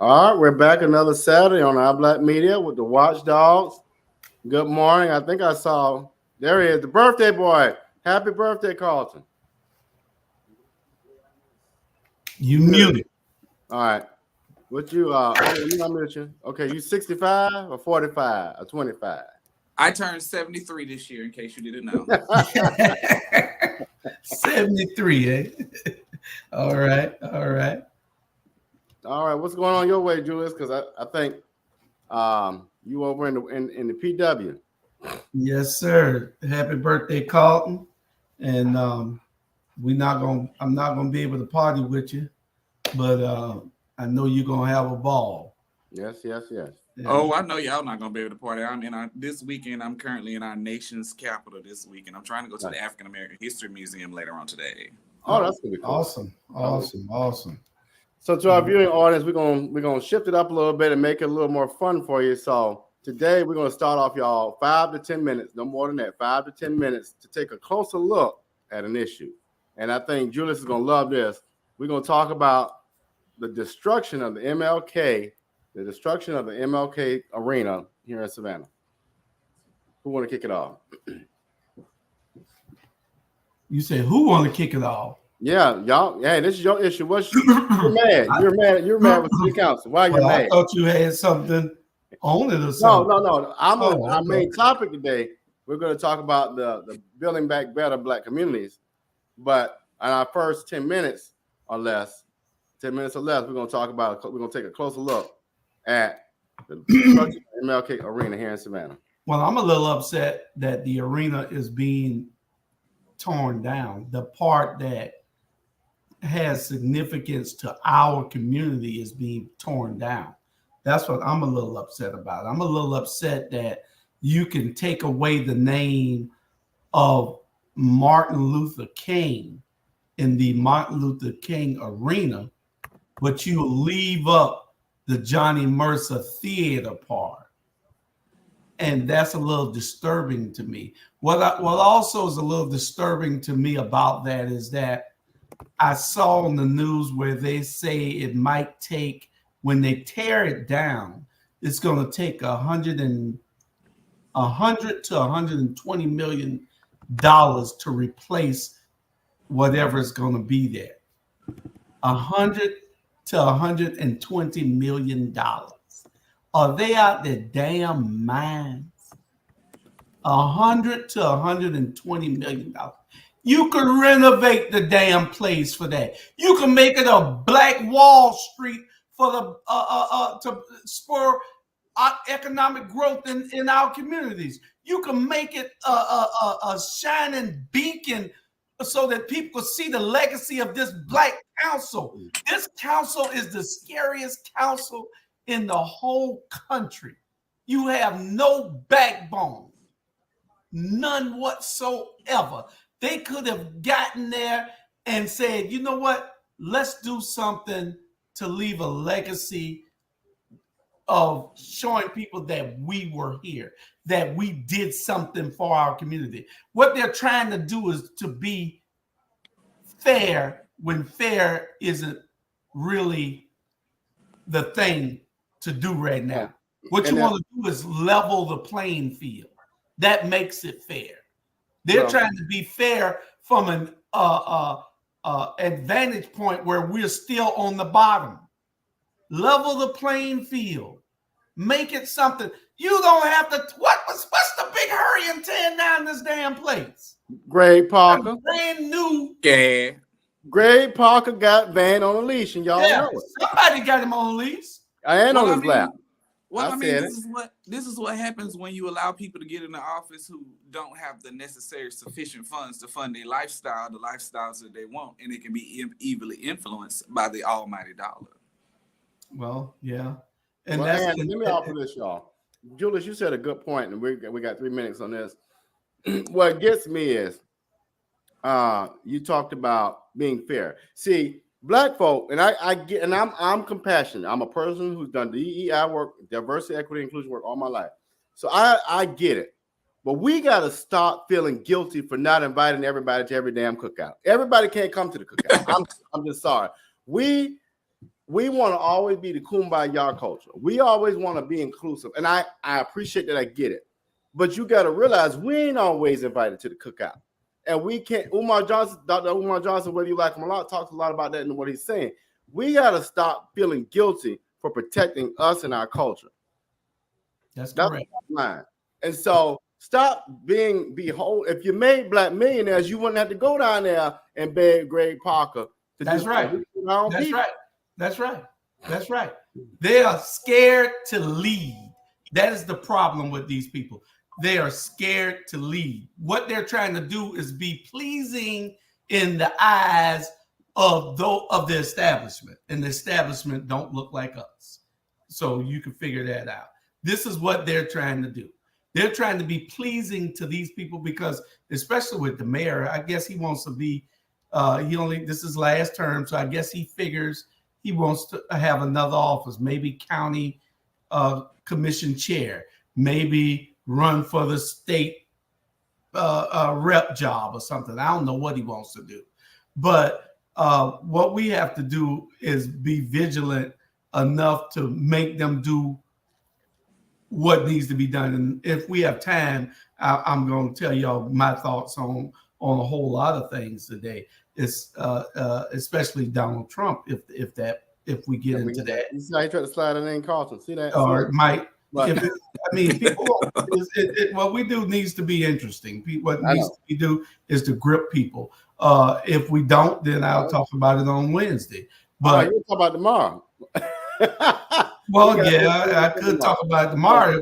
All right, we're back another Saturday on our Black Media with the Watchdogs. Good morning. I think I saw there he is, the birthday boy. Happy birthday, Carlton. You muted. All right. What you you not mute you. Okay, you 65 or 45 or 25? I turned 73 this year, in case you didn't know. 73, eh? All right. All right. What's going on your way, Julius? Because I think you over in the PW. Yes, sir. Happy birthday, Carlton. And I'm not gonna be able to party with you, but I know you're gonna have a ball. Yes. Yeah. Oh, I know y'all not gonna be able to party. This weekend. I'm currently in our nation's capital this weekend. I'm trying to go to the African American History Museum later on today. Oh, that's gonna be cool. Awesome. So to our viewing audience, we're gonna shift it up a little bit and make it a little more fun for you. So today we're gonna start off, y'all, 5 to 10 minutes, no more than that, 5 to 10 minutes to take a closer look at an issue. And I think Julius is gonna love this. We're gonna talk about the destruction of the MLK arena here in Savannah. Who want to kick it off? You said who want to kick it off? Yeah, y'all. Hey, this is your issue. You're mad. You're mad with the council. Why are you mad? I thought you had something on it or something. No. Our main topic today. We're going to talk about the building back better Black communities. But in our first 10 minutes or less, we're going to talk about. We're going to take a closer look at the MLK Arena here in Savannah. Well, I'm a little upset that the arena is being torn down. The part that has significance to our community is being torn down. That's what I'm a little upset about. I'm a little upset that you can take away the name of Martin Luther King in the Martin Luther King Arena, but you leave up the Johnny Mercer Theater part. And that's a little disturbing to me. What also is a little disturbing to me about that is that I saw on the news where they say it might take, when they tear it down, it's going to take $100 to $120 million to replace whatever is going to be there. $100 to $120 million. Are they out their damn minds? $100 to $120 million. You can renovate the damn place for that. You can make it a Black Wall Street for the to spur economic growth in our communities. You can make it a shining beacon so that people see the legacy of this Black council. This council is the scariest council in the whole country. You have no backbone, none whatsoever. They could have gotten there and said, you know what? Let's do something to leave a legacy of showing people that we were here, that we did something for our community. What they're trying to do is to be fair when fair isn't really the thing to do right now. What you want to do is level the playing field. That makes it fair. They're trying to be fair from an advantage point where we're still on the bottom. Level the playing field. Make it something. You don't have to. What's the big hurry in tearing down this damn place? Greg Parker. Brand new. Yeah. Greg Parker got Van on a leash, and y'all know it. Somebody got him on a leash. I ain't on his lap. Well, this is what happens when you allow people to get in the office who don't have the necessary sufficient funds to fund their lifestyle, the lifestyles that they want, and it can be evilly influenced by the almighty dollar. Well, yeah. And let me offer this, y'all. Julius, you said a good point, and we got 3 minutes on this. What gets me is you talked about being fair. See, Black folk, and I'm compassionate. I'm a person who's done DEI work, diversity, equity, inclusion work all my life. So I get it. But we got to stop feeling guilty for not inviting everybody to every damn cookout. Everybody can't come to the cookout. I'm just sorry. We we want to always be the kumbaya culture. We always want to be inclusive. And I appreciate that. I get it. But you got to realize we ain't always invited to the cookout. And we can't. Dr. Umar Johnson, whether you like him or not, talks a lot about that in what he's saying. We got to stop feeling guilty for protecting us and our culture. That's correct. Line. And so stop being behold. If you made black millionaires, you wouldn't have to go down there and beg Greg Parker. That's right. That's right. That's right. That's right. They are scared to lead. That is the problem with these people. They are scared to lead. What they're trying to do is be pleasing in the eyes of the establishment, and the establishment don't look like us. So you can figure that out. This is what they're trying to do. They're trying to be pleasing to these people because, especially with the mayor, I guess he wants to be. This is last term, so I guess he figures he wants to have another office, maybe county commission chair, maybe run for the state rep job or something. I don't know what he wants to do, but what we have to do is be vigilant enough to make them do what needs to be done. And if we have time, I'm going to tell y'all my thoughts on a whole lot of things today. It's especially Donald Trump. If we get into that, you see how he tried to slide it in, Carlton. See that? Or it might. People. What we do needs to be interesting. What needs to be do is to grip people. If we don't, then I'll talk about it on Wednesday. But you'll talk about tomorrow. Well, I could talk about it tomorrow,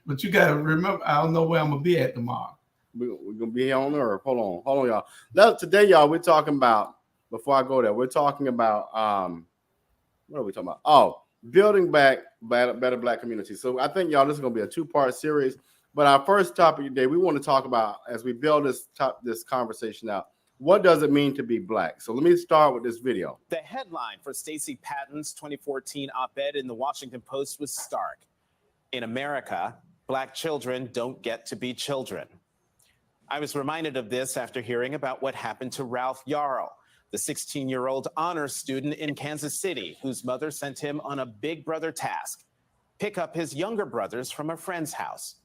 but you got to remember, I don't know where I'm gonna be at tomorrow. We're gonna be here on Earth. Hold on, y'all. Today, y'all, we're talking about. Before I go there, we're talking about what are we talking about? Oh, building back better black community. So I think, y'all, this is gonna be a 2-part series. But our first topic today, we want to talk about, as we build this conversation out, what does it mean to be black? So let me start with this video. The headline for Stacey Patton's 2014 op-ed in the Washington Post was stark. In America, black children don't get to be children. I was reminded of this after hearing about what happened to Ralph Yarl, the 16-year-old honors student in Kansas City, whose mother sent him on a big brother task, pick up his younger brothers from a friend's house.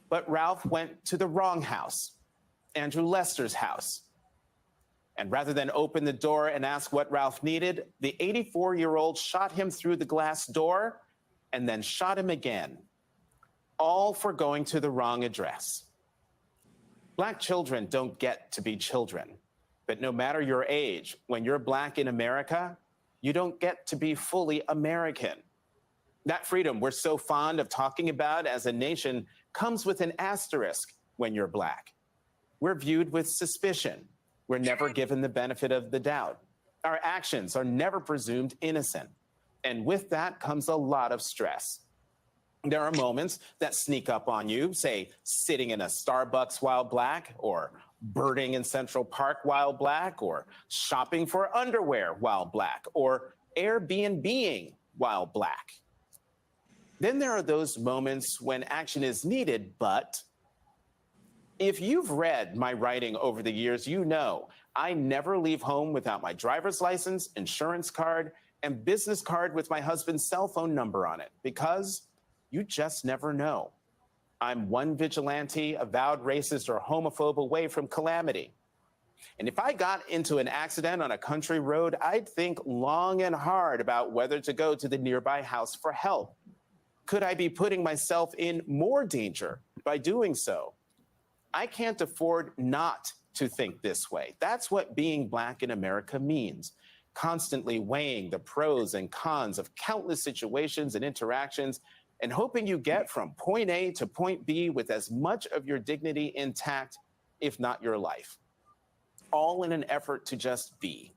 But Ralph went to the wrong house, Andrew Lester's house. And rather than open the door and ask what Ralph needed, the 84-year-old shot him through the glass door and then shot him again, all for going to the wrong address. Black children don't get to be children, but no matter your age, when you're black in America, you don't get to be fully American. That freedom we're so fond of talking about as a nation comes with an asterisk when you're black. We're viewed with suspicion. We're never given the benefit of the doubt. Our actions are never presumed innocent. And with that comes a lot of stress. There are moments that sneak up on you, say sitting in a Starbucks while black, or birding in Central Park while black, or shopping for underwear while black, or Airbnb-ing while black. Then there are those moments when action is needed, but if you've read my writing over the years, you know I never leave home without my driver's license, insurance card, and business card with my husband's cell phone number on it, because you just never know. I'm one vigilante, avowed racist or homophobe away from calamity. And if I got into an accident on a country road, I'd think long and hard about whether to go to the nearby house for help. Could I be putting myself in more danger by doing so? I can't afford not to think this way. That's what being black in America means. Constantly weighing the pros and cons of countless situations and interactions and hoping you get from point A to point B with as much of your dignity intact, if not your life. All in an effort to just be.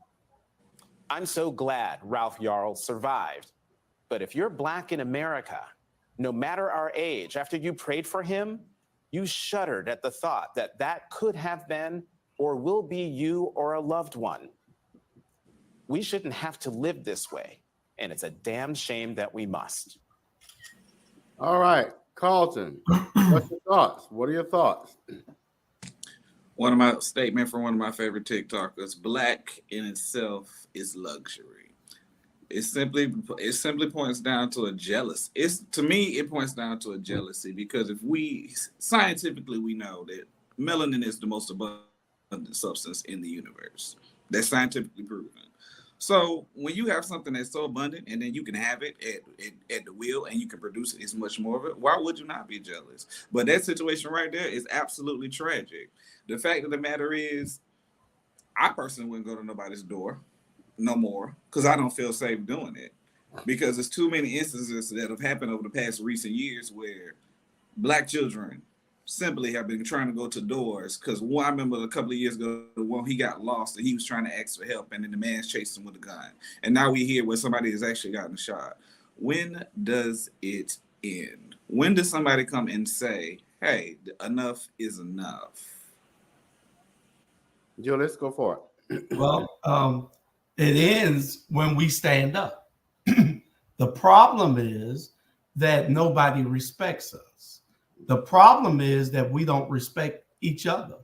I'm so glad Ralph Yarl survived. But if you're black in America, no matter our age, after you prayed for him, you shuddered at the thought that that could have been or will be you or a loved one. We shouldn't have to live this way, and it's a damn shame that we must. All right, Carlton, what's your thoughts? What are your thoughts? One of my statement from one of my favorite TikTokers: black in itself is luxury. It simply points down to a jealous. To me, it points down to a jealousy, because if we scientifically we know that melanin is the most abundant substance in the universe. That's scientifically proven. So when you have something that's so abundant and then you can have it at the will and you can produce as much more of it, why would you not be jealous? But that situation right there is absolutely tragic. The fact of the matter is, I personally wouldn't go to nobody's door no more, because I don't feel safe doing it. Because there's too many instances that have happened over the past recent years where Black children simply have been trying to go to doors. Because I remember a couple of years ago, when he got lost and he was trying to ask for help, and then the man chased him with a gun. And now we hear where somebody has actually gotten shot. When does it end? When does somebody come and say, hey, enough is enough? Joe, let's go for it. Well, it ends when we stand up. The problem is that nobody respects us. The problem is that we don't respect each other.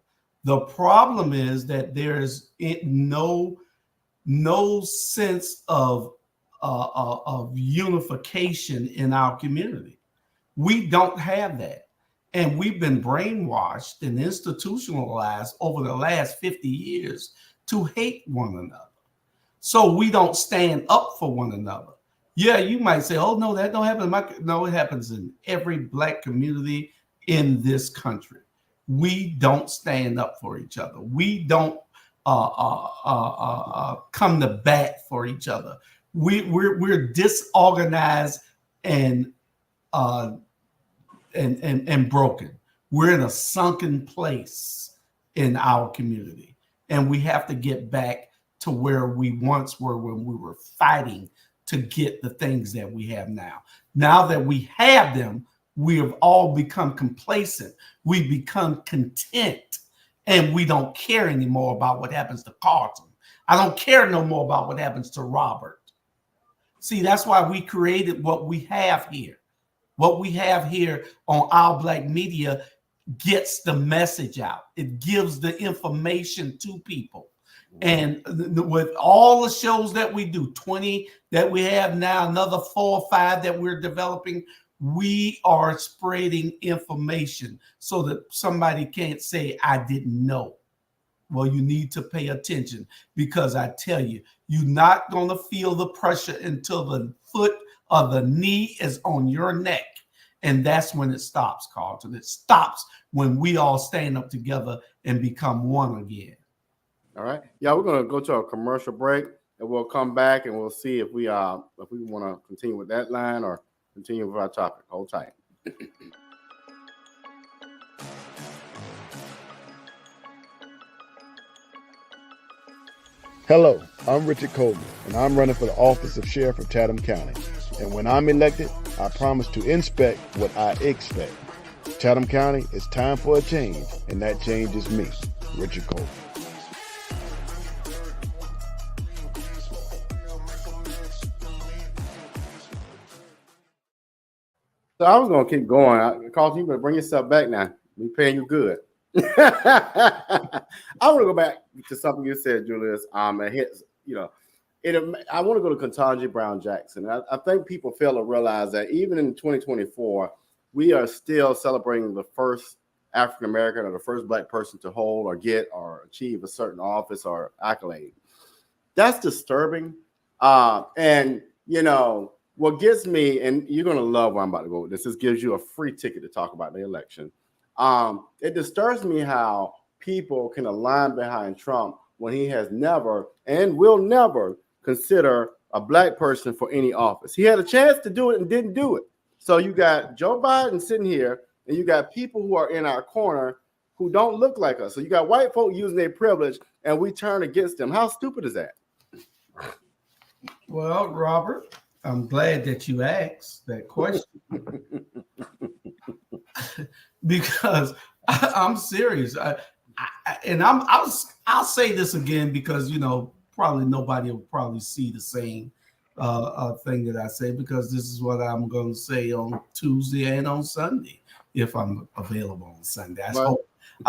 The problem is that there's no sense of unification in our community. We don't have that. And we've been brainwashed and institutionalized over the last 50 years to hate one another. So we don't stand up for one another. Yeah, you might say, oh, no, that don't happen. No, it happens in every Black community in this country. We don't stand up for each other. We don't come to bat for each other. We're disorganized and broken. We're in a sunken place in our community, and we have to get back to where we once were when we were fighting to get the things that we have now. Now that we have them, we have all become complacent. We become content, and we don't care anymore about what happens to Carlton. I don't care no more about what happens to Robert. See, that's why we created what we have here. What we have here on Our Black Media gets the message out. It gives the information to people. And with all the shows that we do, 20 that we have now, another 4 or 5 that we're developing, we are spreading information so that somebody can't say, I didn't know. Well, you need to pay attention, because I tell you, you're not going to feel the pressure until the foot or the knee is on your neck. And that's when it stops, Carlton. It stops when we all stand up together and become one again. All right. Yeah, we're going to go to a commercial break, and we'll come back and we'll see if we want to continue with that line or continue with our topic. Hold tight. Hello, I'm Richard Coleman, and I'm running for the office of Sheriff of Chatham County. And when I'm elected, I promise to inspect what I expect. Chatham County, it's time for a change, and that change is me, Richard Coleman. So I was going to keep going. Carlton, you better bring yourself back now. We're paying you good. I want to go back to something you said, Julius. I want to go to Ketanji Brown Jackson. I think people fail to realize that even in 2024, we are still celebrating the first African American or the first Black person to hold or get or achieve a certain office or accolade. That's disturbing. What gets me, and you're going to love where I'm about to go with this. This gives you a free ticket to talk about the election. It disturbs me how people can align behind Trump when he has never and will never consider a Black person for any office. He had a chance to do it and didn't do it. So you got Joe Biden sitting here, and you got people who are in our corner who don't look like us. So you got white folk using their privilege, and we turn against them. How stupid is that? Well, Robert, I'm glad that you asked that question. Because I'm serious. I'll say this again because, probably nobody will probably see the same thing that I say, because this is what I'm going to say on Tuesday and on Sunday if I'm available on Sunday. I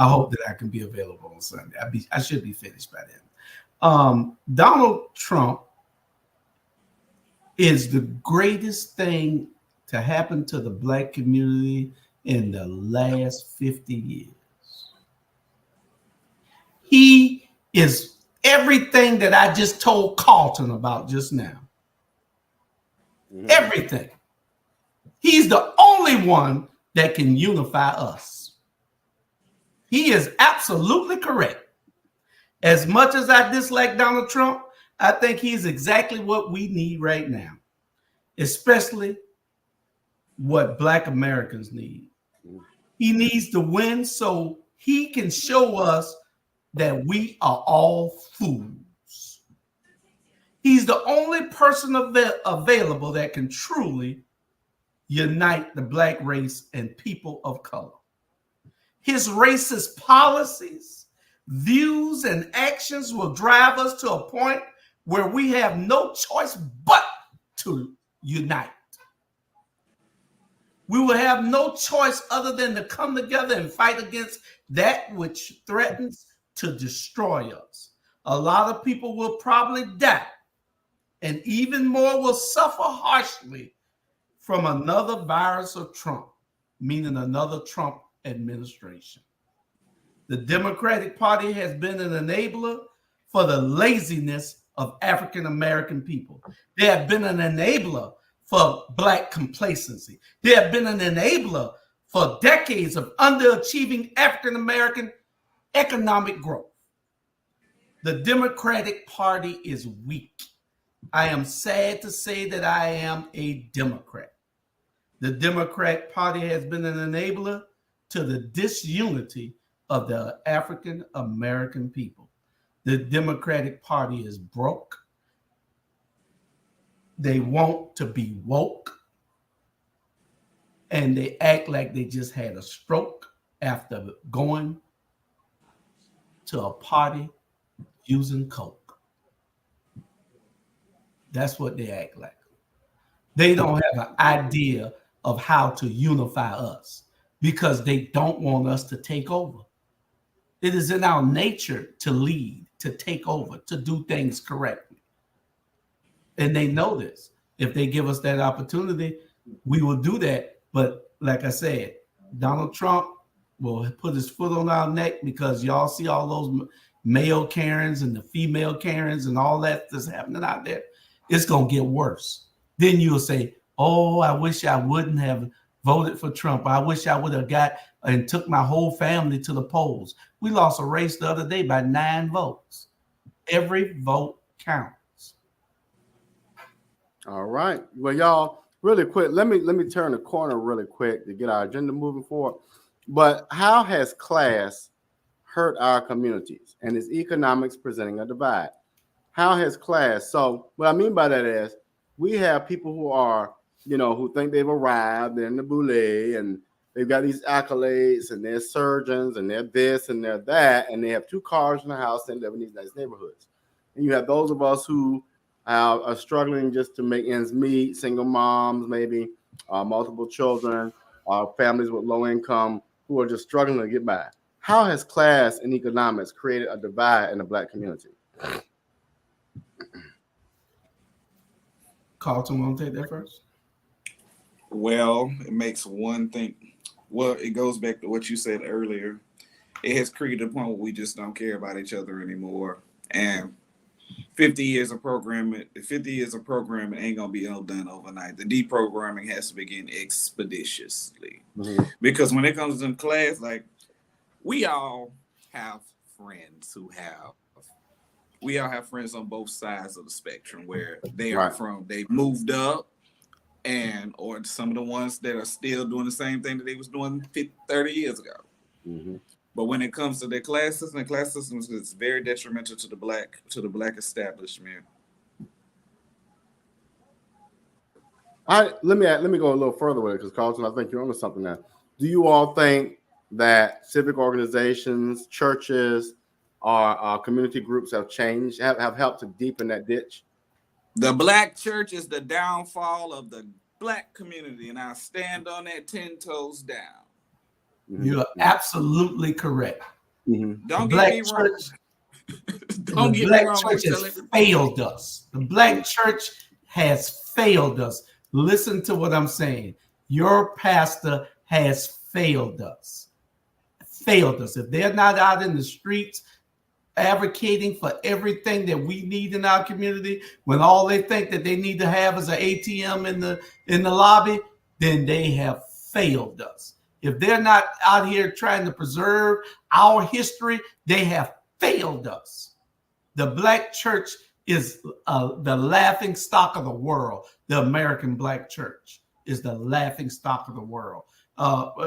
hope that I can be available on Sunday. I should be finished by then. Donald Trump is the greatest thing to happen to the Black community in the last 50 years. He is everything that I just told Carlton about just now. Everything. He's the only one that can unify us. He is absolutely correct. As much as I dislike Donald Trump, I think he's exactly what we need right now, especially what Black Americans need. He needs to win so he can show us that we are all fools. He's the only person available that can truly unite the Black race and people of color. His racist policies, views, and actions will drive us to a point where we have no choice but to unite. We will have no choice other than to come together and fight against that which threatens to destroy us. A lot of people will probably die, and even more will suffer harshly from another virus of Trump, meaning another Trump administration. The Democratic Party has been an enabler for the laziness of African American people. They have been an enabler for Black complacency. They have been an enabler for decades of underachieving African American economic growth. The Democratic Party is weak. I am sad to say that I am a Democrat. The Democratic Party has been an enabler to the disunity of the African American people. The Democratic Party is broke. They want to be woke. And they act like they just had a stroke after going to a party using coke. That's what they act like. They don't have an idea of how to unify us because they don't want us to take over. It is in our nature to lead, to take over, to do things correctly. And they know this. If they give us that opportunity, we will do that. But like I said, Donald Trump will put his foot on our neck because y'all see all those male Karens and the female Karens and all that that's happening out there. It's going to get worse. Then you'll say, oh, I wish I wouldn't have voted for Trump. I wish I would have got and took my whole family to the polls. We lost a race the other day by 9 votes. Every vote counts. All right. Well, y'all, really quick, let me turn the corner really quick to get our agenda moving forward. But how has class hurt our communities? And is economics presenting a divide? How has class? So what I mean by that is we have people who are, who think they've arrived, they're in the boule, and they've got these accolades, and they're surgeons, and they're this, and they're that, and they have 2 cars in the house and live in these nice neighborhoods. And you have those of us who are struggling just to make ends meet, single moms, maybe multiple children, families with low income who are just struggling to get by. How has class and economics created a divide in the Black community? Carlton, want to take that first? Well, it makes one thing. Well, it goes back to what you said earlier. It has created a point where we just don't care about each other anymore. And 50 years of programming ain't gonna be all done overnight. The deprogramming has to begin expeditiously. Mm-hmm. Because when it comes to class, like we all have friends on both sides of the spectrum where they are from, they moved up, or some of the ones that are still doing the same thing that they was doing 30 years ago. Mm-hmm. But when it comes to their class systems, it's very detrimental to the black establishment. Let me go a little further with it because Carlton, I think you're onto something now. Do you all think that civic organizations, churches, or community groups have changed, have helped to deepen that ditch? The Black church is the downfall of the Black community, and I stand on that 10 toes down. Mm-hmm. You are absolutely correct. Mm-hmm. Don't get me wrong. The Black church has failed us. The Black church has failed us. Listen to what I'm saying. Your pastor has failed us. Failed us. If they're not out in the streets advocating for everything that we need in our community, when all they think that they need to have is an ATM in the lobby, then they have failed us. If they're not out here trying to preserve our history, they have failed us. The black church is the laughing stock of the world. The American black church is the laughing stock of the world.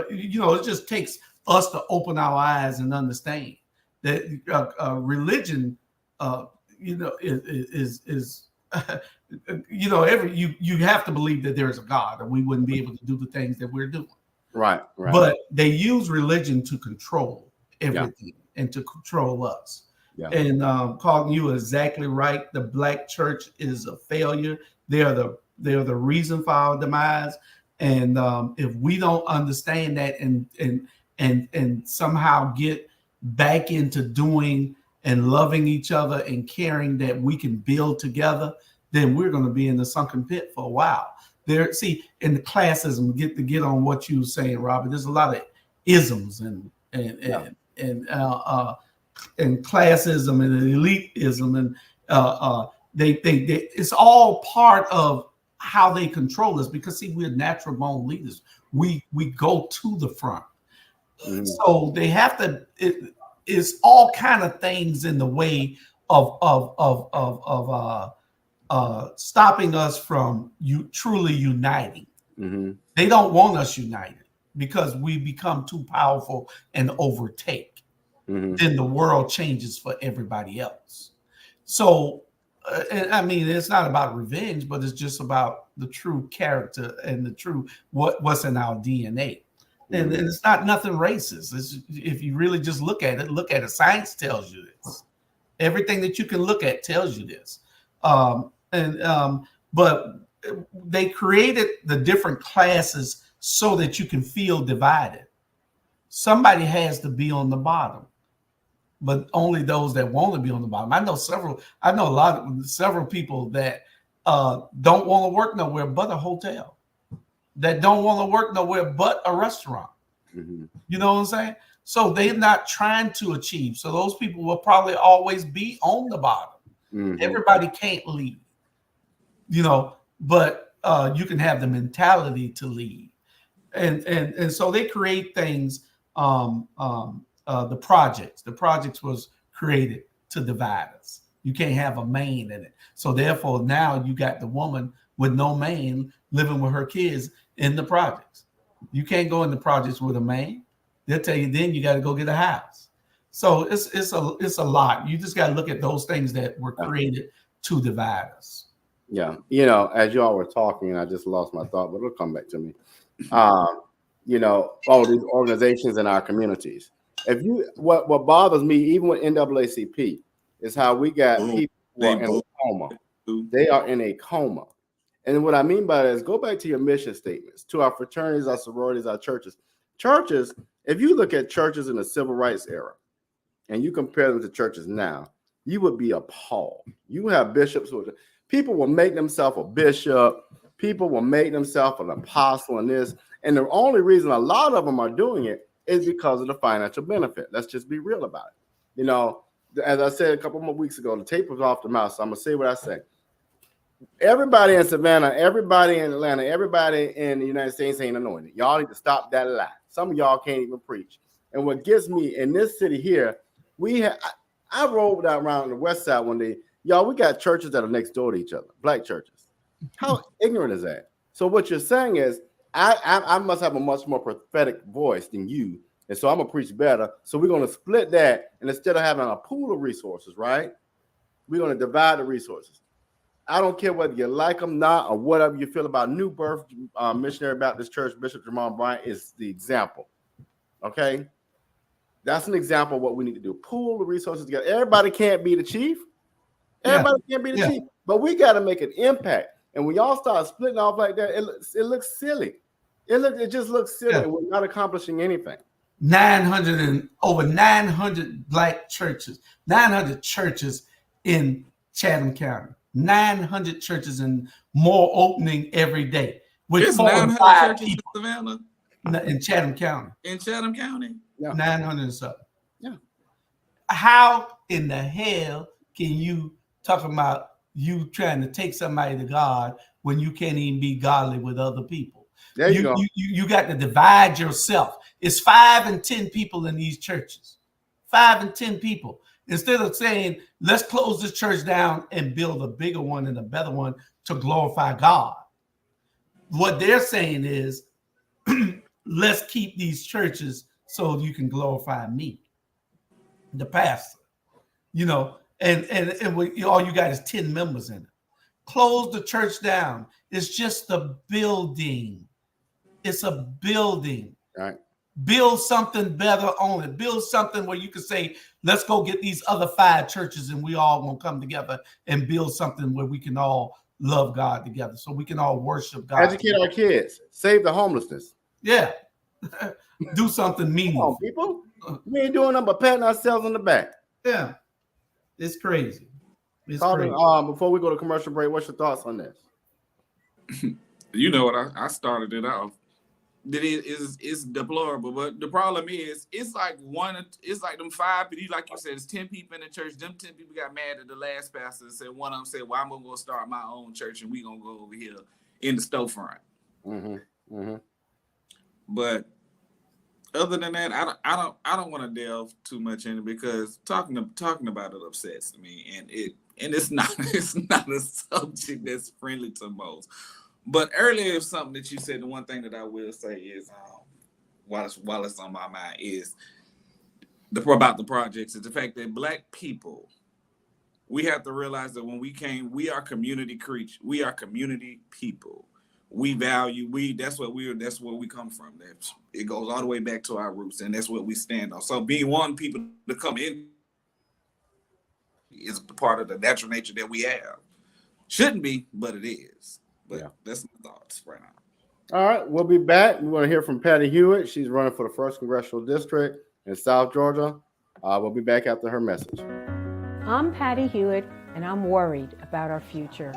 It just takes us to open our eyes and understand that religion, is you have to believe that there is a God, or we wouldn't be able to do the things that we're doing. Right. But they use religion to control everything and to control us. Yeah. And Carlton, you are exactly right. The black church is a failure. They are the reason for our demise. And if we don't understand that and somehow get back into doing and loving each other and caring that we can build together, then we're going to be in the sunken pit for a while. In the classism, get on what you were saying, Robert. There's a lot of isms and classism and elitism, and they it's all part of how they control us, because we're natural born leaders. We go to the front. So they have to. It's all kind of things in the way of stopping us from truly uniting. Mm-hmm. They don't want us united because we become too powerful and overtake. Mm-hmm. Then the world changes for everybody else. So, it's not about revenge, but it's just about the true character and the true what's in our DNA. And it's not nothing racist. If you really just look at it. Science tells you this. Everything that you can look at tells you this. But they created the different classes so that you can feel divided. Somebody has to be on the bottom, but only those that want to be on the bottom. I know several people that don't want to work nowhere but a hotel, that don't want to work nowhere but a restaurant. Mm-hmm. You know what I'm saying? So they're not trying to achieve. So those people will probably always be on the bottom. Mm-hmm. Everybody can't lead, but you can have the mentality to lead. And so they create things, the projects. The projects was created to divide us. You can't have a man in it. So therefore now you got the woman with no man living with her kids in the projects. You can't go in the projects with a man. They'll tell you then you got to go get a house. So it's a lot. You just got to look at those things that were created to divide us. Yeah. As y'all were talking, and I just lost my thought, but it'll come back to me. All these organizations in our communities. What bothers me, even with NAACP, is how we got people who are in a coma. They are in a coma. And what I mean by that is go back to your mission statements, to our fraternities, our sororities, our churches. Churches, if you look at churches in the civil rights era and you compare them to churches now, you would be appalled. You have bishops people will make themselves a bishop, people will make themselves an apostle and this. And the only reason a lot of them are doing it is because of the financial benefit. Let's just be real about it. As I said a couple more weeks ago, the tape was off the mouth, so I'm going to say what I say. Everybody in Savannah, everybody in Atlanta, everybody in the United States ain't anointed. Y'all need to stop that lie. Some of y'all can't even preach. And what gets me in this city here, I rode around the west side one day. Y'all, we got churches that are next door to each other, black churches. How ignorant is that? So what you're saying is, I must have a much more prophetic voice than you. And so I'm going to preach better. So we're going to split that. And instead of having a pool of resources, right, we're going to divide the resources. I don't care whether you like them, not, or whatever you feel about New Birth Missionary Baptist Church. Bishop Jamal Bryant is the example. Okay? That's an example of what we need to do. Pool the resources together. Everybody can't be the chief. Everybody can't be the chief. But we got to make an impact. And when y'all start splitting off like that, it looks silly. It just looks silly. Yeah. We're not accomplishing anything. Over 900 black churches, 900 churches in Chatham County. 900 churches and more opening every day. With There's 4 or 900 5 churches people in Savannah, in Chatham County. in Chatham County. Yeah. 900 and something. Yeah. How in the hell can you talk about you trying to take somebody to God when you can't even be godly with other people? There you go. You got to divide yourself. It's 5 and 10 people in these churches. 5 and 10 people. Instead of saying, let's close this church down and build a bigger one and a better one to glorify God. What they're saying is, let's keep these churches so you can glorify me, the pastor. You know, and all you got is 10 members in it. Close the church down. It's just a building. It's a building. Right. Build something better on it. Build something where you can say, let's go get these other 5 churches and we all gonna come together and build something where we can all love God together, so we can all worship God. Educate our kids. Save the homelessness. Yeah. Do something meaningful. Come on, people. We ain't doing nothing but patting ourselves on the back. Yeah. It's crazy. It's Calvin, crazy. before we go to commercial break, what's your thoughts on this? You know what? I started it off. That is deplorable, but the problem is it's like them 5 people, like you said, it's 10 people in the church. Them 10 people got mad at the last pastor and said, one of them said, well, I'm gonna go start my own church and we gonna go over here in the storefront. But other than that, I don't want to delve too much in it, because talking about it upsets me, and it's not a subject that's friendly to most. But earlier, something that you said, the one thing that I will say is, while it's on my mind, is about the projects, is the fact that Black people, we have to realize that when we came, we are community creatures. We are community people. We value, that's where we come from. It goes all the way back to our roots, and that's what we stand on. So being one people to come in is part of the natural nature that we have. Shouldn't be, but it is. But yeah, that's my thoughts right now. All right, we'll be back. We want to hear from Patty Hewitt. She's running for the 1st Congressional District in South Georgia. We'll be back after her message. I'm Patty Hewitt, and I'm worried about our future.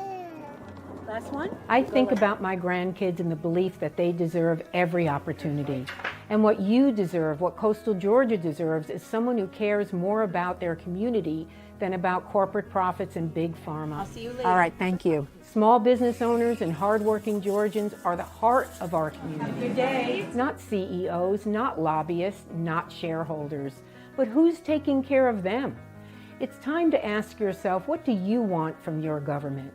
Last one. I think about my grandkids and the belief that they deserve every opportunity. And what you deserve, what coastal Georgia deserves, is someone who cares more about their community than about corporate profits and big pharma. I'll see you later. All right, thank you. Small business owners and hardworking Georgians are the heart of our community. Have a good day. Not CEOs, not lobbyists, not shareholders, but who's taking care of them? It's time to ask yourself, what do you want from your government?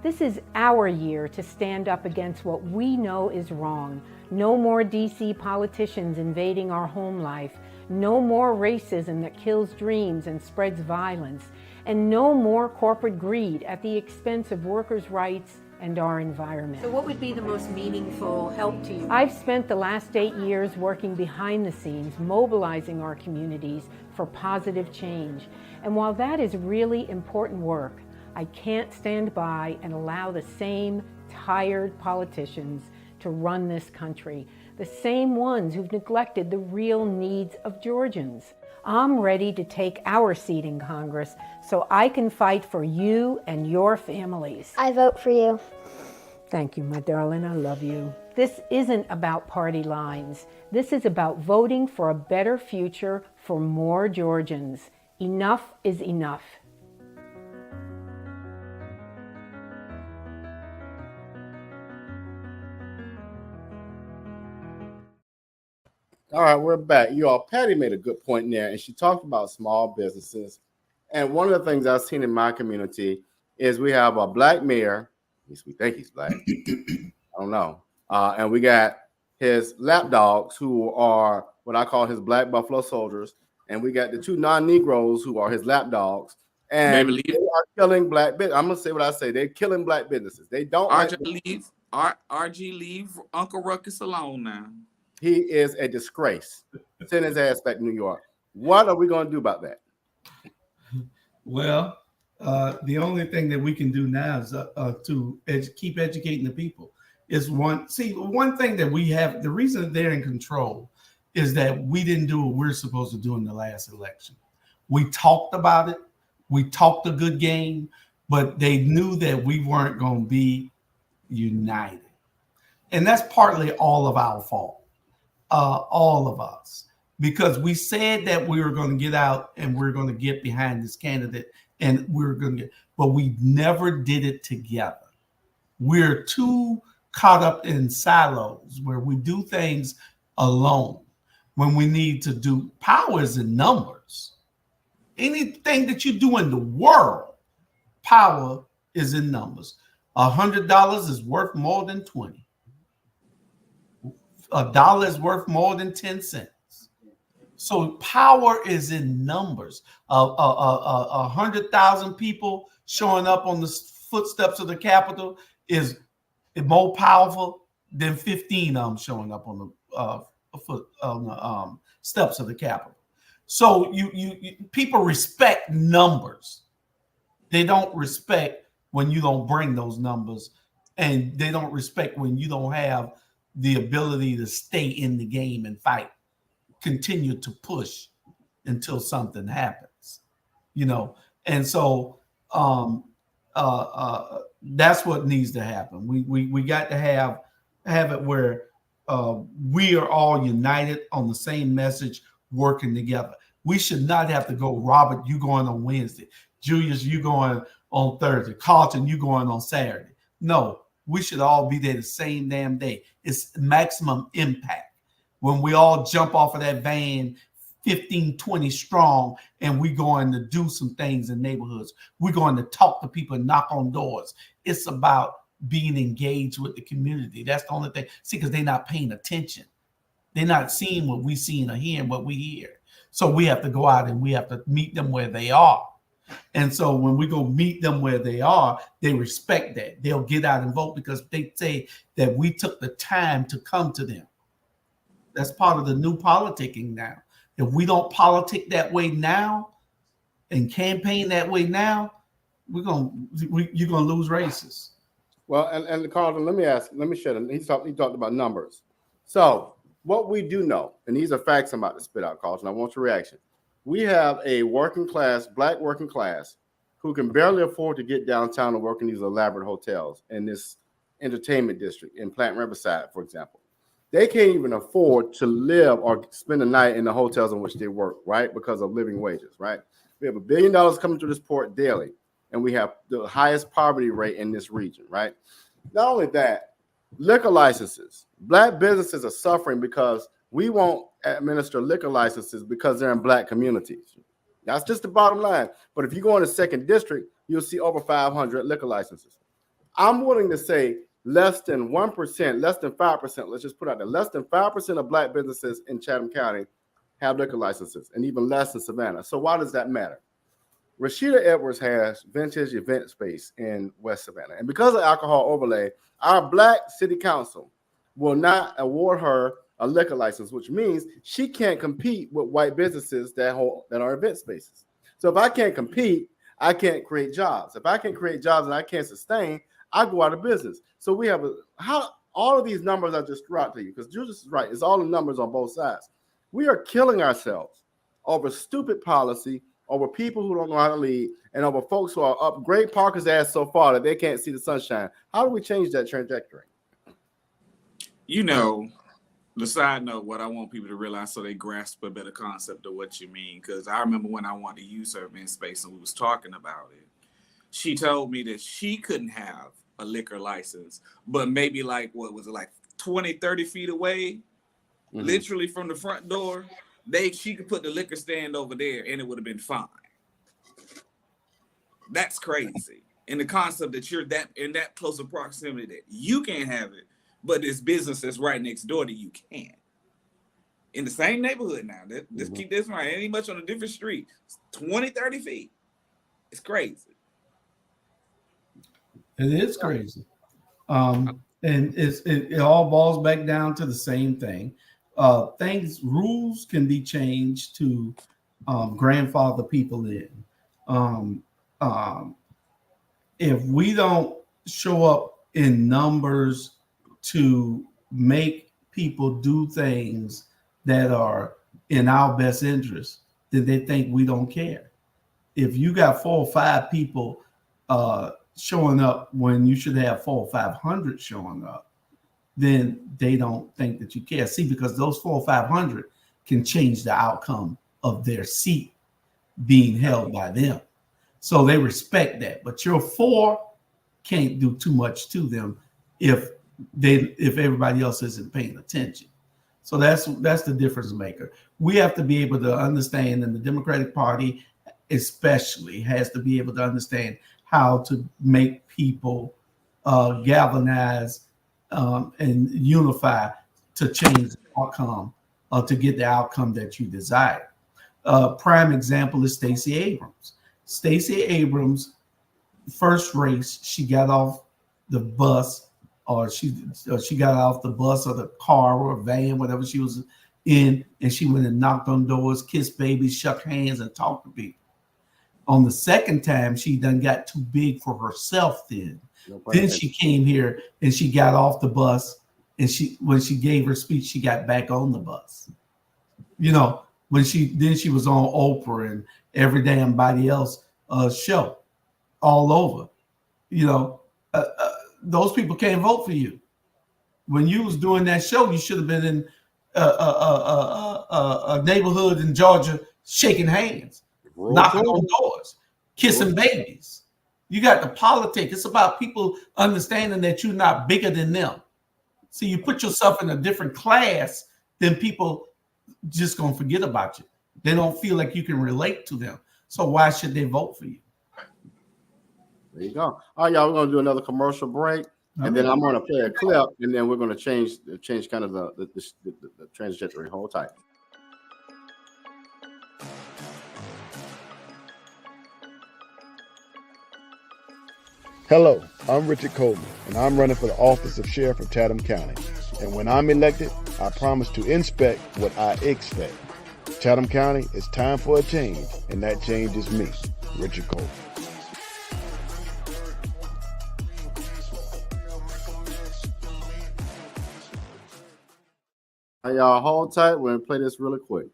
This is our year to stand up against what we know is wrong. No more DC politicians invading our home life. No more racism that kills dreams and spreads violence. And no more corporate greed at the expense of workers' rights and our environment. So what would be the most meaningful help to you? I've spent the last 8 years working behind the scenes, mobilizing our communities for positive change. And while that is really important work, I can't stand by and allow the same tired politicians to run this country, the same ones who've neglected the real needs of Georgians. I'm ready to take our seat in Congress so I can fight for you and your families. I vote for you. Thank you, my darling. I love you. This isn't about party lines. This is about voting for a better future for more Georgians. Enough is enough. All right, we're back. You all, Patty made a good point in there, and she talked about small businesses. And one of the things I've seen in my community is we have a Black mayor. At least we think he's Black. I don't know. And we got his lapdogs, who are what I call his Black Buffalo Soldiers. And we got the 2 non-Negroes who are his lapdogs. And they are killing Black business. I'm going to say what I say. They're killing Black businesses. They don't. RG, leave Uncle Ruckus alone now. He is a disgrace. Send his ass back to New York. What are we going to do about that? Well, the only thing that we can do now is to keep educating the people. One thing that we have, the reason that they're in control is that we didn't do what we're supposed to do in the last election. We talked about it. We talked a good game. but they knew that we weren't going to be united. And that's partly all of our fault, all of us, because we said that we were going to get out and we're going to get behind this candidate and we're going to get, but we never did it together. We're too caught up in silos where we do things alone when we need to do. Power is in numbers. Anything that you do in the world, power is in numbers. $100 is worth more than 20. $1 is worth more than 10 cents. So power is in numbers. 100,000 people showing up on the footsteps of the Capitol is more powerful than 15 of them showing up on the steps of the Capitol. So you people respect numbers. They don't respect when you don't bring those numbers, and they don't respect when you don't have the ability to stay in the game and fight, continue to push until something happens, And so that's what needs to happen. We got to have it where we are all united on the same message, working together. We should not have to go, Robert, you going on Wednesday, Julius, you going on Thursday, Carlton, you going on Saturday. No, we should all be there the same damn day. It's maximum impact. When we all jump off of that van 15, 20 strong, and we going to do some things in neighborhoods. We're going to talk to people and knock on doors. It's about being engaged with the community. That's the only thing. See, because they're not paying attention. They're not seeing what we seen or hearing what we hear. So we have to go out and we have to meet them where they are. And so when we go meet them where they are, they respect that. They'll get out and vote because they say that we took the time to come to them. That's part of the new politicking now. If we don't politic that way now and campaign that way now, you're gonna lose races. Well, and Carlton, let me share them. He talked about numbers. So what we do know, and these are facts I'm about to spit out, Carlton, I want your reaction. We have a black working class, who can barely afford to get downtown and work in these elaborate hotels in this entertainment district in Plant Riverside, for example. They can't even afford to live or spend the night in the hotels in which they work, right? Because of living wages, right? We have $1 billion coming through this port daily, and we have the highest poverty rate in this region, right? Not only that, liquor licenses. Black businesses are suffering because we won't administer liquor licenses because they're in black communities. That's just the bottom line. But if you go in the second district, you'll see over 500 liquor licenses. I'm willing to say less than 1%, less than 5%, let's just put out there, less than 5% of black businesses in Chatham County have liquor licenses, and even less in Savannah. So why does that matter? Rashida Edwards has Vintage Event Space in West Savannah. And because of alcohol overlay, our black city council will not award her a liquor license, which means she can't compete with white businesses that are event spaces. So if I can't compete, I can't create jobs. If I can't create jobs and I can't sustain, I go out of business. So we have all of these numbers I just threw out to you, because Julius is right. It's all the numbers on both sides. We are killing ourselves over stupid policy, over people who don't know how to lead, and over folks who are up Great Parker's ass so far that they can't see the sunshine. How do we change that trajectory? The side note, what I want people to realize so they grasp a better concept of what you mean, because I remember when I wanted to use her event space and we was talking about it, she told me that she couldn't have a liquor license, but maybe 20, 30 feet away, literally from the front door, she could put the liquor stand over there and it would have been fine. That's crazy. And the concept that you're that in that close of proximity that you can't have it, but this business that's right next door to you can. In the same neighborhood now. Let's keep this right. Ain't much on a different street. It's 20, 30 feet. It's crazy. It is crazy. And it all boils back down to the same thing. Rules can be changed to grandfather people in. If we don't show up in numbers to make people do things that are in our best interest, then they think we don't care. If you got 4 or 5 people showing up when you should have 400 or 500 showing up, then they don't think that you care. See, because those 400 or 500 can change the outcome of their seat being held by them. So they respect that. But your 4 can't do too much to them if everybody else isn't paying attention. So that's the difference maker. We have to be able to understand, and the Democratic Party especially has to be able to understand how to make people galvanize and unify to change the outcome, to get the outcome that you desire. Prime example is Stacey Abrams. Stacey Abrams, first race, she got off the bus, or she got off the bus or the car or van, whatever she was in, and she went and knocked on doors, kissed babies, shook hands, and talked to people. On the second time, she done got too big for herself then. Then she came here and she got off the bus, and when she gave her speech, she got back on the bus. You know, when she was on Oprah and every damn body else show all over. You know, those people can't vote for you. When you was doing that show, you should have been in a neighborhood in Georgia shaking hands, knocking on doors, kissing babies. You got the politics. It's about people understanding that you're not bigger than them. So you put yourself in a different class, then people just gonna forget about you. They don't feel like you can relate to them. So why should they vote for you? There you go. All right, y'all, we're gonna do another commercial break, and then I'm gonna play a clip, and then we're gonna change kind of the trajectory. Hold tight. Hello, I'm Richard Coleman, and I'm running for the office of Sheriff of Chatham County. And when I'm elected, I promise to inspect what I expect. Chatham County, it's time for a change, and that change is me, Richard Coleman. All right, y'all, hold tight. We're gonna play this really quick.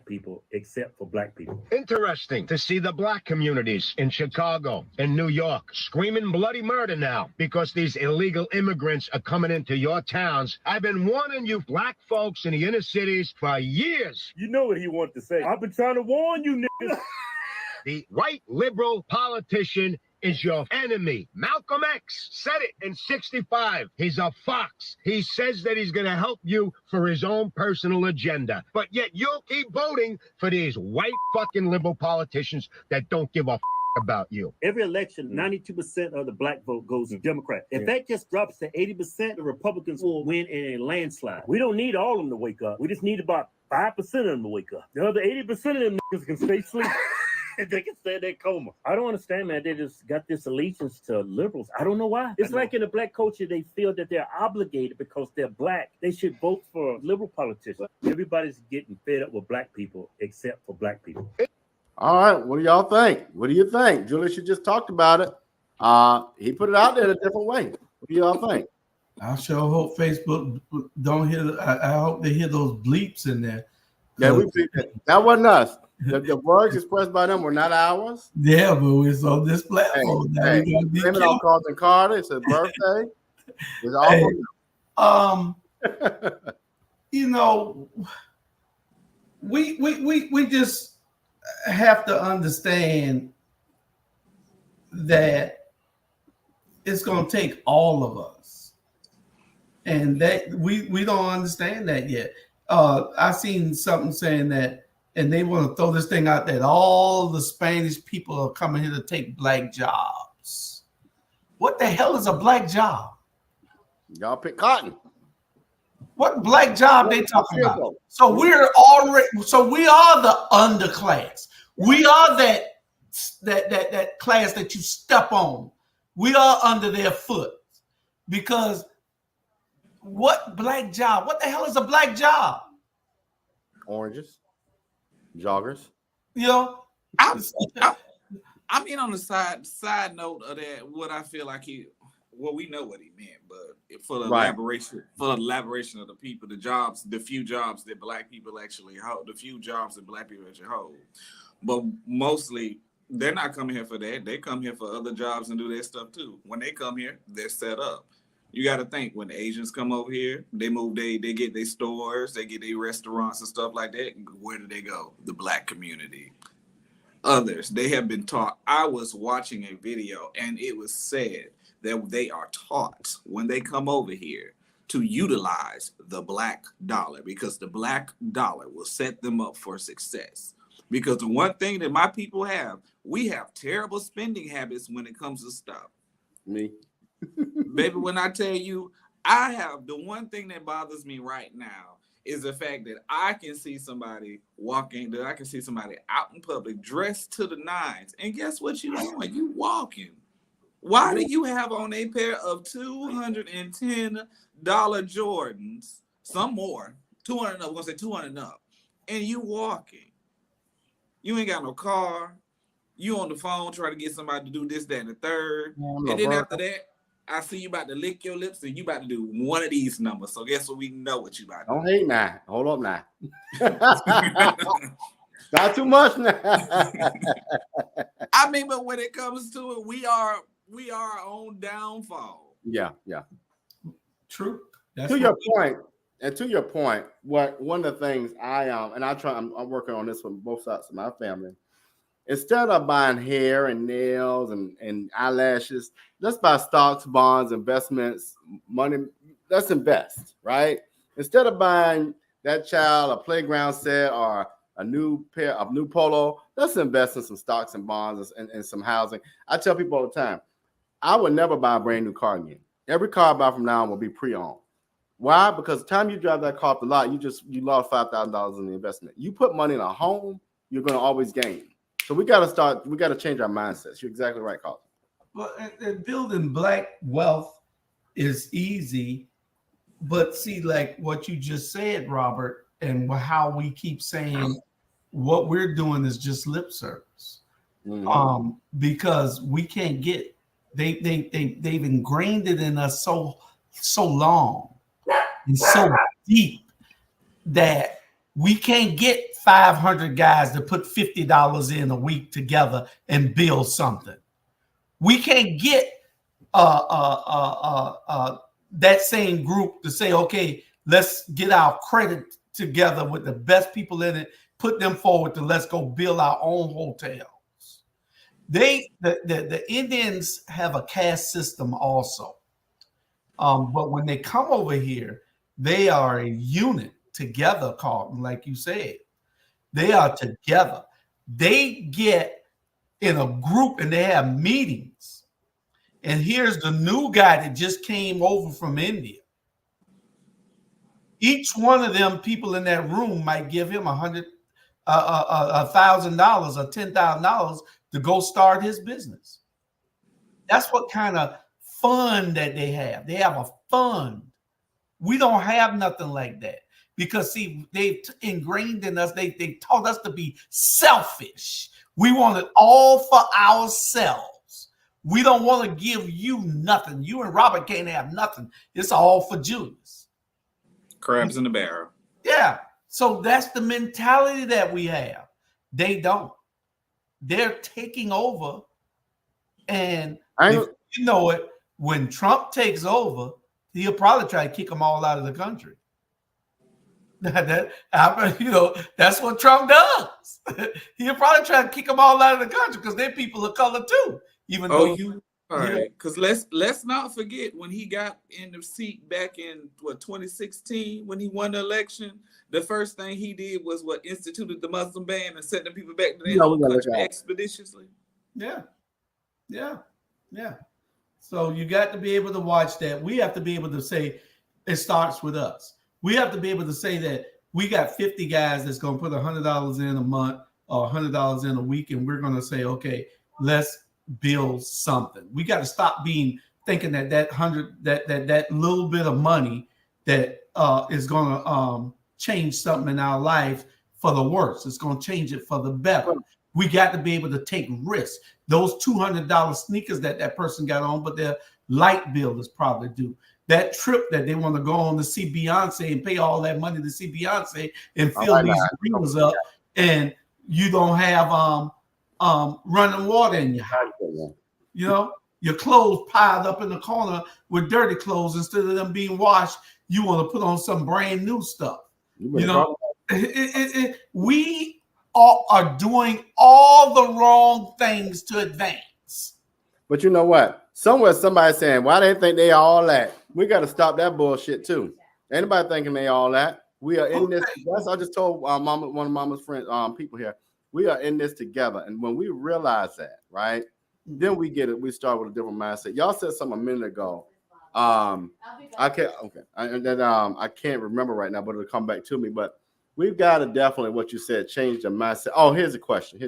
People except for black people. Interesting to see the black communities in Chicago and New York screaming bloody murder now because these illegal immigrants are coming into your towns. I've been warning you black folks in the inner cities for years. You know what he wanted to say. I've been trying to warn you niggas. The white liberal politician is your enemy. Malcolm X said it in 65. He's a fox. He says that he's going to help you for his own personal agenda. But yet you'll keep voting for these white fucking liberal politicians that don't give a about you. Every election, 92% of the black vote goes to Democrat. If that just drops to 80%, the Republicans will win in a landslide. We don't need all of them to wake up. We just need about 5% of them to wake up. The other 80% of them niggas can stay asleep. They can stay in that coma. I don't understand, man. They just got this allegiance to liberals. I don't know why. It's like in the black culture, they feel that they're obligated because they're black. They should vote for liberal politicians. Everybody's getting fed up with black people except for black people. All right, what do y'all think? What do you think? Julius, you just talked about it. He put it out there in a different way. What do y'all think? I sure hope Facebook don't hear. I hope they hear those bleeps in there. Yeah, that wasn't us. The words expressed by them were not ours. Yeah, but it's on this platform. Hey, blame it on Carlton Carter. It's his birthday. It's all you know, we just have to understand that it's going to take all of us, and that we don't understand that yet. I seen something saying that. And they want to throw this thing out that all the Spanish people are coming here to take black jobs. What the hell is a black job? Y'all pick cotton. What black job they talking about? So we are the underclass. We are that class that you step on. We are under their foot. Because what black job? What the hell is a black job? Oranges. Joggers. You know, I mean, on the side note of that, what I feel like we know what he meant, but for the elaboration of the people, the few jobs that black people actually hold, but mostly They're not coming here for that. They come here for other jobs and do their stuff too. When they come here, they're set up. You got to think, when the Asians come over here, they move, they get their stores, they get their restaurants and stuff like that. Where do they go? The Black community. Others, they have been taught. I was watching a video and it was said that they are taught when they come over here to utilize the black dollar, because the black dollar will set them up for success. Because the one thing that my people have, we have terrible spending habits when it comes to stuff. Me. Baby, when I tell you, I have the one thing that bothers me right now is the fact that I can see somebody walking, that I can see somebody out in public dressed to the nines. And guess what you're doing? You walking. Why do you have on a pair of $210 Jordans, some more, 200 up, I'm gonna say 200 up, and you walking? You ain't got no car. You on the phone trying to get somebody to do this, that, and the third. And then after that, I see you about to lick your lips and you about to do one of these numbers. So guess what? We know what you about to do. Don't hate now. Hold up now. Not too much now. I mean, but when it comes to it, we are our own downfall. Yeah. True. To your point, what one of the things I'm working on this with both sides of my family. Instead of buying hair and nails and eyelashes, let's buy stocks, bonds, investments, money. Let's invest, right? Instead of buying that child a playground set or a new pair of new polo, let's invest in some stocks and bonds and some housing. I tell people all the time, I would never buy a brand new car again. Every car I buy from now on will be pre-owned. Why? Because the time you drive that car off the lot, you lost $5,000 in the investment. You put money in a home, you're going to always gain. So we got to change our mindsets. You're exactly right, Carl. Well, and building black wealth is easy, but see, like what you just said, Robert, and how we keep saying what we're doing is just lip service, because we can't get they've ingrained it in us so long and so deep that we can't get 500 guys to put $50 in a week together and build something. We can't get that same group to say, okay, let's get our credit together with the best people in it, put them forward to let's go build our own hotels. The Indians have a caste system also. But when they come over here, they are a unit together, Carlton, like you said. They are together. They get in a group and they have meetings. And here's the new guy that just came over from India. Each one of them people in that room might give him $1,000 or $10,000 to go start his business. That's what kind of fund that they have. They have a fund. We don't have nothing like that. Because, see, they've ingrained in us, they taught us to be selfish. We want it all for ourselves. We don't want to give you nothing. You and Robert can't have nothing. It's all for Julius. Crabs in the barrel. Yeah. So that's the mentality that we have. They don't. They're taking over. And if you know it, when Trump takes over, he'll probably try to kick them all out of the country. That's what Trump does. He'll probably try to kick them all out of the country because they're people of color too. Even though all right, because let's not forget when he got in the seat back in 2016 when he won the election, the first thing he did was instituted the Muslim ban and sent the people back to their home country expeditiously. Yeah. So you got to be able to watch that. We have to be able to say it starts with us. We have to be able to say that we got 50 guys that's going to put $100 in a month or $100 in a week, and we're going to say, okay, let's build something. We got to stop thinking that little bit of money that is going to change something in our life for the worse. It's going to change it for the better. We got to be able to take risks. Those $200 sneakers that person got on, but their light bill is probably due. That trip that they want to go on to see Beyonce and pay all that money to see Beyonce and fill these arenas up, and you don't have running water in your house. You know, your clothes piled up in the corner with dirty clothes instead of them being washed. You want to put on some brand new stuff. You know, we are doing all the wrong things to advance. But you know what? Somewhere somebody's saying, why they think they all that? We got to stop that bullshit too. Anybody thinking they all that? We are in this. That's I just told Mama, one of Mama's friends, people here. We are in this together, and when we realize that, right, then we get it. We start with a different mindset. Y'all said something a minute ago. I can't. Okay, I can't remember right now, but it'll come back to me. But we've got to definitely, what you said, change the mindset. Oh, here's a question.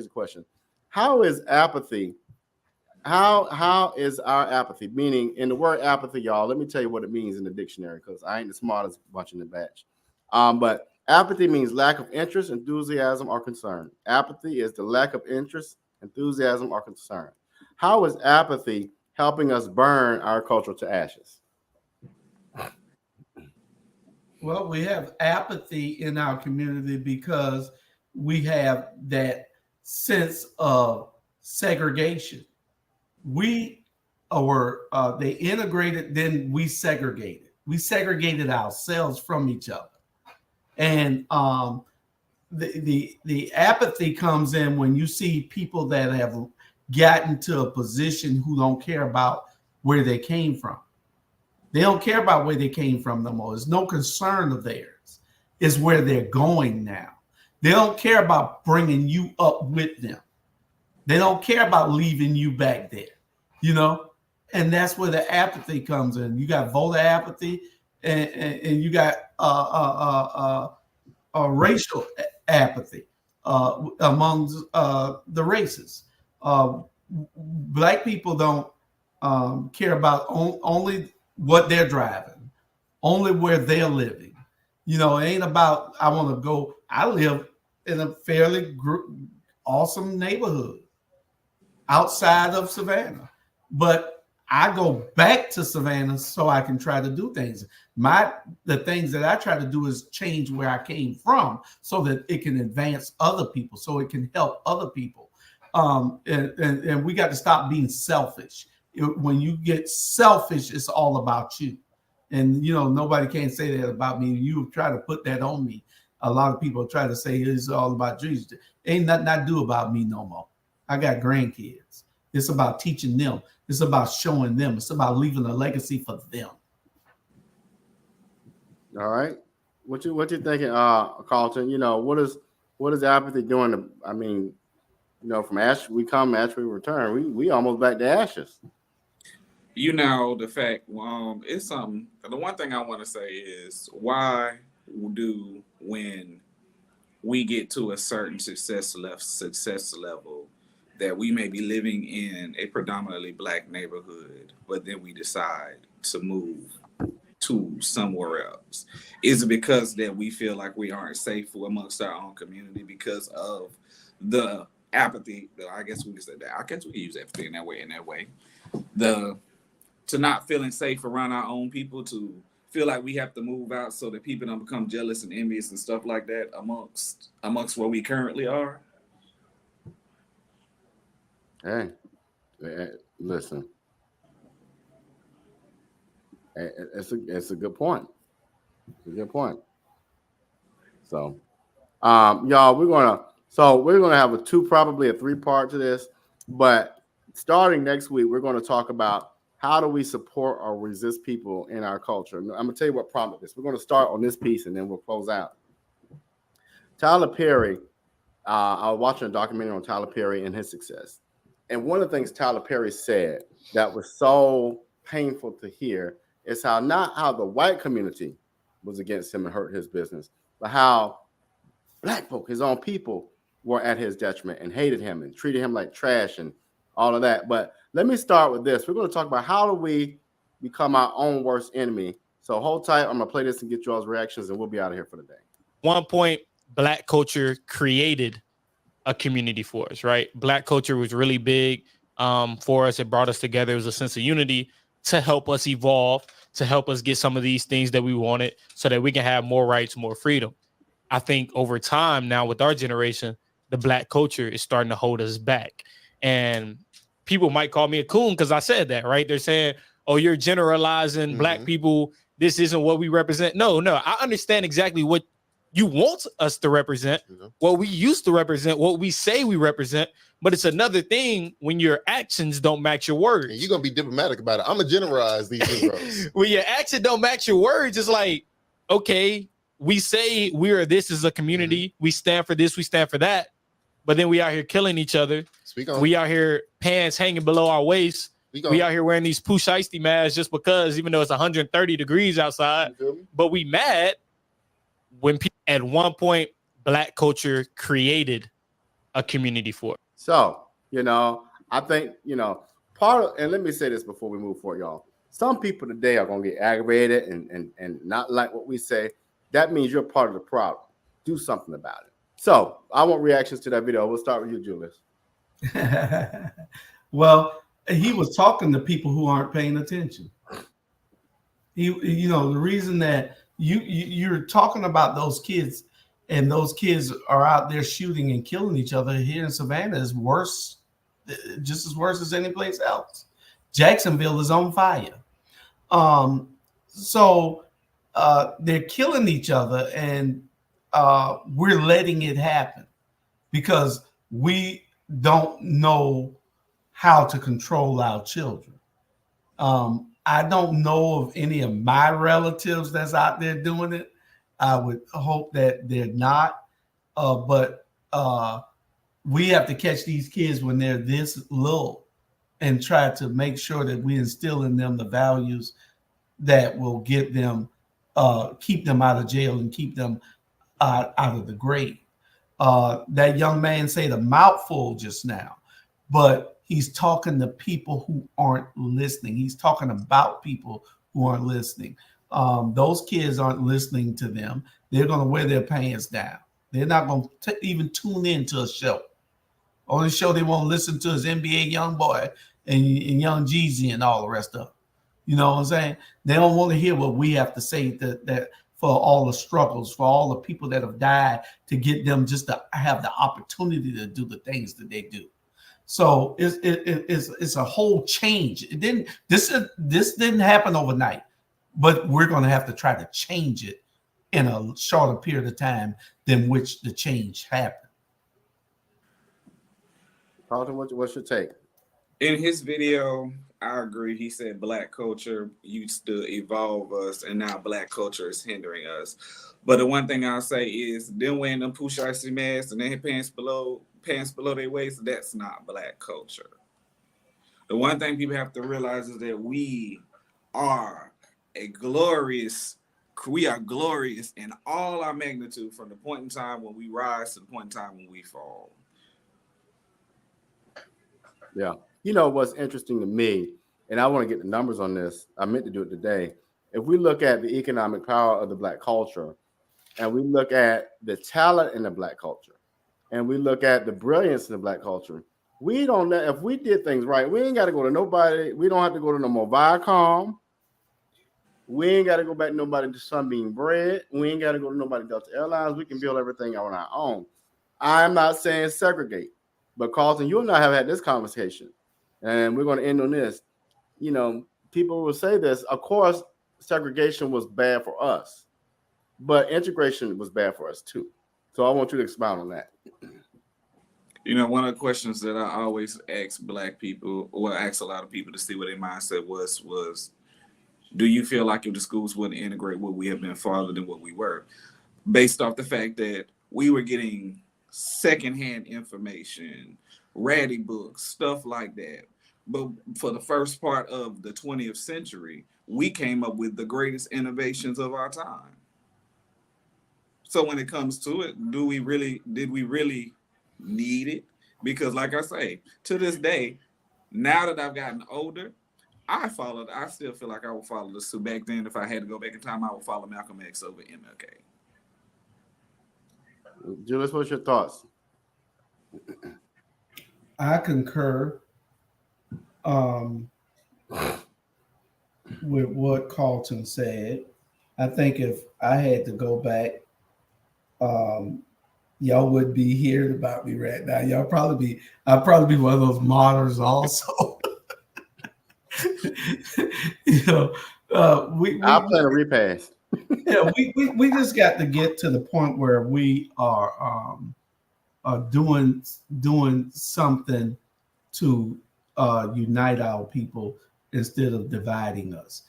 How is apathy? How is our apathy? Meaning, in the word apathy, y'all, let me tell you what it means in the dictionary, because I ain't the smartest bunch in the batch. But apathy means lack of interest, enthusiasm, or concern. Apathy is the lack of interest, enthusiasm, or concern. How is apathy helping us burn our culture to ashes? Well, we have apathy in our community because we have that sense of segregation. They integrated, then we segregated. We segregated ourselves from each other. And the apathy comes in when you see people that have gotten to a position who don't care about where they came from. They don't care about where they came from no more. It's no concern of theirs. It's where they're going now. They don't care about bringing you up with them. They don't care about leaving you back there, you know? And that's where the apathy comes in. You got voter apathy, and you got racial apathy among the races. Black people don't care about only what they're driving, only where they're living. You know, it ain't about, I want to go. I live in a fairly awesome neighborhood outside of Savannah, but I go back to Savannah so I can try to do things. The things that I try to do is change where I came from so that it can advance other people, so it can help other people. And we got to stop being selfish. When you get selfish, it's all about you. And, you know, nobody can say that about me. You try to put that on me. A lot of people try to say it's all about Jesus. Ain't nothing I do about me no more. I got grandkids. It's about teaching them. It's about showing them. It's about leaving a legacy for them. All right. What you thinking, Carlton? You know, what is apathy doing? I mean, you know, from ash we come, ash we return. We almost back to ashes. You know, the fact, it's something. The one thing I want to say is, why do, when we get to a certain success level, that we may be living in a predominantly Black neighborhood, but then we decide to move to somewhere else? Is it because that we feel like we aren't safe amongst our own community because of the apathy? I guess we can say that. I guess we can use apathy in that way. To not feeling safe around our own people, to feel like we have to move out so that people don't become jealous and envious and stuff like that amongst where we currently are. Hey, listen. It's a good point. It's a good point. So, y'all, we're gonna have probably a 3-part to this, but starting next week, we're going to talk about how do we support or resist people in our culture. I'm gonna tell you what prompted this. We're going to start on this piece and then we'll close out. Tyler Perry. I was watching a documentary on Tyler Perry and his success, and one of the things Tyler Perry said that was so painful to hear is not how the white community was against him and hurt his business, but how Black folk, his own people, were at his detriment and hated him and treated him like trash and all of that. But let me start with this. We're going to talk about how do we become our own worst enemy. So hold tight. I'm going to play this and get y'all's reactions, and we'll be out of here for the day. One point, Black culture created a community for us, right? Black culture was really big for us. It brought us together. It was a sense of unity to help us evolve, to help us get some of these things that we wanted so that we can have more rights, more freedom. I think over time now with our generation, the Black culture is starting to hold us back. And people might call me a coon because I said that, right? They're saying, oh, you're generalizing Black people. This isn't what we represent. No, I understand exactly what you want us to represent, what we used to represent, what we say we represent. But it's another thing when your actions don't match your words. And you're going to be diplomatic about it. I'm going to generalize these Negroes. When your action don't match your words, it's like, okay, we say we are this as a community. We stand for this, we stand for that. But then we out here killing each other. We out here pants hanging below our waist. We out here wearing these poo shiesty masks just because, even though it's 130 degrees outside. But we mad when people, at one point, Black culture created a community for it. So, I think, part of, and let me say this before we move forward, y'all. Some people today are going to get aggravated and not like what we say. That means you're part of the problem. Do something about it. So I want reactions to that video. We'll start with you, Julius. Well, he was talking to people who aren't paying attention. The reason that you're talking about those kids, and those kids are out there shooting and killing each other here in Savannah is worse, just as worse as any place else. Jacksonville is on fire. So they're killing each other, and we're letting it happen because we don't know how to control our children. I don't know of any of my relatives that's out there doing it. I would hope that they're not. But we have to catch these kids when they're this little and try to make sure that we instill in them the values that will get them, keep them out of jail and keep them out of the grave. That young man said a mouthful just now, but he's talking to people who aren't listening. He's talking about people who aren't listening. Those kids aren't listening to them. They're going to wear their pants down. They're not going to even tune into a show. Only show they won't listen to is NBA Youngboy and Young Jeezy and all the rest of them. You know what I'm saying? They don't want to hear what we have to say that for all the struggles, for all the people that have died, to get them just to have the opportunity to do the things that they do. So it's a whole change. This didn't happen overnight, but we're going to have to try to change it in a shorter period of time than which the change happened. Carlton, what's your take? In his video, I agree. He said Black culture used to evolve us, and now Black culture is hindering us. But the one thing I'll say is them wearing them poo shiesty masks and their pants below their waist, that's not Black culture. The one thing people have to realize is that we are glorious in all our magnitude, from the point in time when we rise to the point in time when we fall. Yeah. You know what's interesting to me, and I want to get the numbers on this. I meant to do it today. If we look at the economic power of the Black culture, and we look at the talent in the Black culture, and we look at the brilliance in the Black culture, we don't know if we did things right. We ain't got to go to nobody. We don't have to go to no more Viacom. We ain't got to go back to nobody to Sunbeam Bread. We ain't got to go to nobody Delta Airlines. We can build everything on our own. I'm not saying segregate, but Carlton, you and I have had this conversation, and we're going to end on this. You know, people will say this. Of course, segregation was bad for us, but integration was bad for us too. So I want you to expound on that. You know, one of the questions that I always ask Black people, or ask a lot of people to see what their mindset was, do you feel like if the schools wouldn't integrate, would we have been farther than what we were? Based off the fact that we were getting secondhand information, ratty books, stuff like that. But for the first part of the 20th century, we came up with the greatest innovations of our time. So when it comes to it, did we really need it? Because like I say, to this day, now that I've gotten older, I still feel like I would follow the suit. Back then, if I had to go back in time, I would follow Malcolm X over MLK. Julius, what's your thoughts? I concur with what Carlton said. I think if I had to go back y'all would be hearing about me right now. I'll probably be one of those martyrs also. I'll plan a repass. Yeah, we just got to get to the point where we are doing something to unite our people instead of dividing us.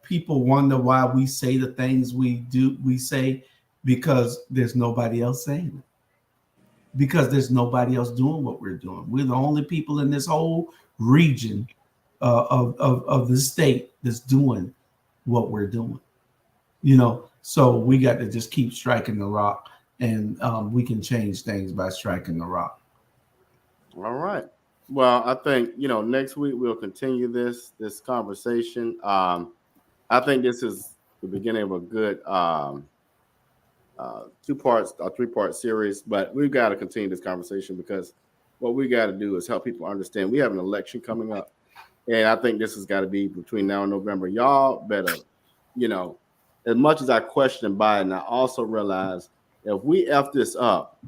People wonder why we say the things we say, because there's nobody else saying it. Because there's nobody else doing what we're doing. We're the only people in this whole region of the state that's doing what we're doing. So we got to just keep striking the rock, and we can change things by striking the rock. All right. Well, I think next week we'll continue this conversation. I think this is the beginning of a good 2-part or 3-part series, but we've got to continue this conversation, because what we got to do is help people understand we have an election coming up, and I think this has got to be between now and November. Y'all better, as much as I question Biden, I also realize if we F this up,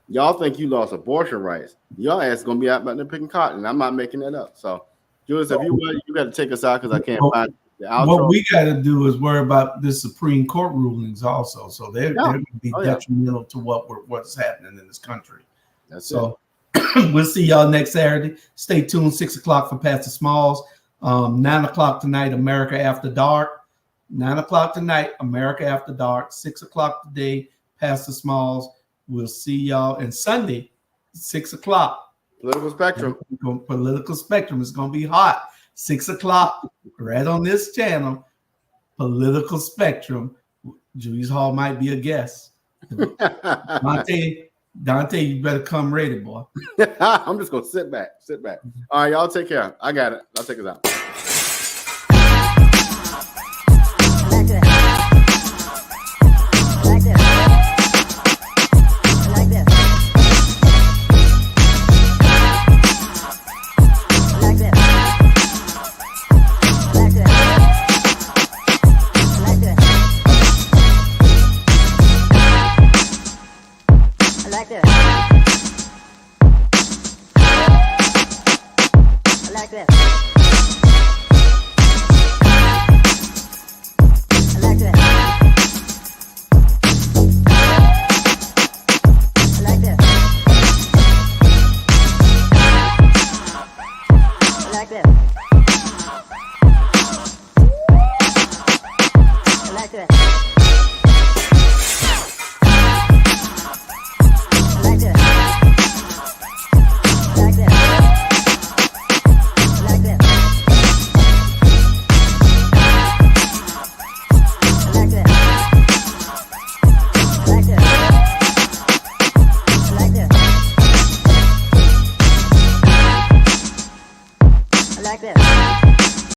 y'all think you lost abortion rights, y'all ass gonna be out there picking cotton. I'm not making that up. So, Julius, if you got to take us out, because I can't find the outro. What we got to do is worry about the Supreme Court rulings also. So they're going to be detrimental to what's happening in this country. So we'll see y'all next Saturday. Stay tuned. 6:00 for Pastor Smalls. 9:00 tonight, America After Dark. 9:00 tonight, America After Dark. 6:00 today, Pastor Smalls. We'll see y'all. And Sunday, 6:00. Political Spectrum. Political Spectrum is going to be hot. 6:00, right on this channel. Political Spectrum. Julius Hall might be a guest. Dante, you better come ready, boy. I'm just going to sit back. All right, y'all take care. I got it. I'll take us out. Like this.